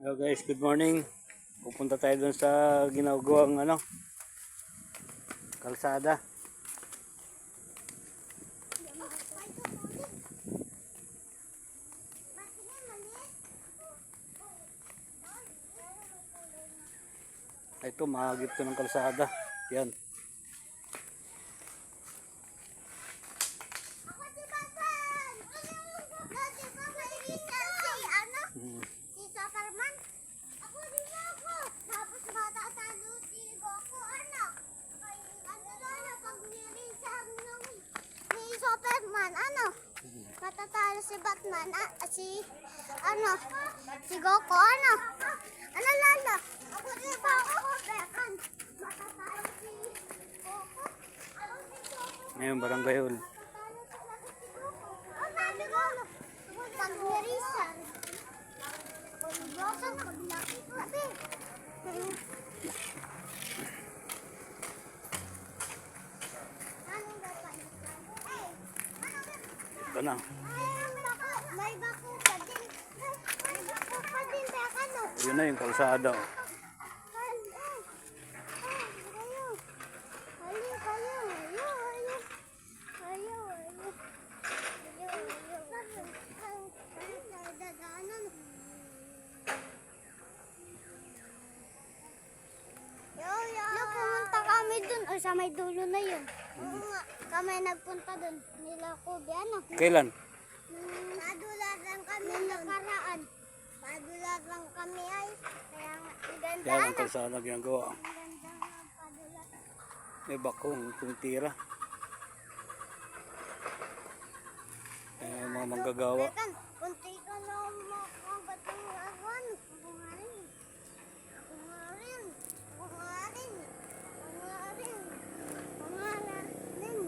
Hello guys, good morning. Pupunta tayo dun sa ginagawang kalsada. Ito, mahagip to ng kalsada. Yan. Matatalo si Batman, si Goku, lala, ako din ba ako, Bekan, matatalo si Goku, Ngayon, barangay hall. sabi ko, pag nirisan, pag-iwasan, pag-laki ko, Ito na. may bako pa din, Bekan, no? Yun na yung kalsada. Pumunta kami dun o sa may dulo na yun. Oo nga, kami nagpunta dun. Nila Kobe, Kailan? Padulat lang kami nakaraan. Padulat lang kami ay. Kaya nga, ang ganda Yan ang kalsada ginagawa. Ang ganda nga padulat. May bakong kung tira. Mga manggagawa. Bekan, kunti ka na makagat ng awan. Ako nga rin. Ako nga rin. Ako nga rin. Ako nga rin. Ako nga rin.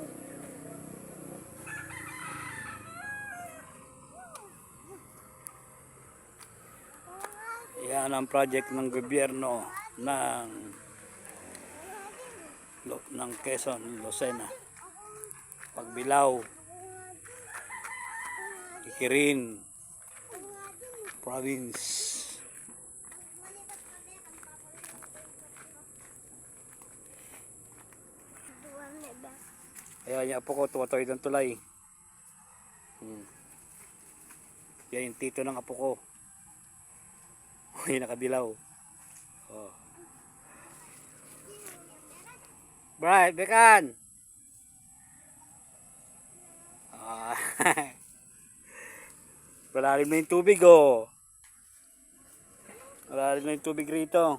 Yan ang project ng gobyerno ng Quezon, Lucena. Pagbilao, Ikirin, province. Ayan yung apo ko, tuwatoy ng tulay. Yan yung tito ng apo ko. Yung nakadilaw. Oh. Bright, Bekan! Ah. Malalim na yung tubig, oh. Malalim na yung tubig rito.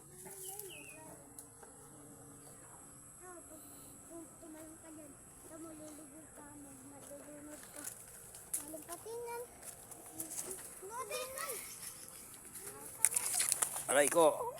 Tumalong ka dyan. Malulubog ka mo. Matulunod ka. Malumpatingan. Malumpatingan. Aray ko.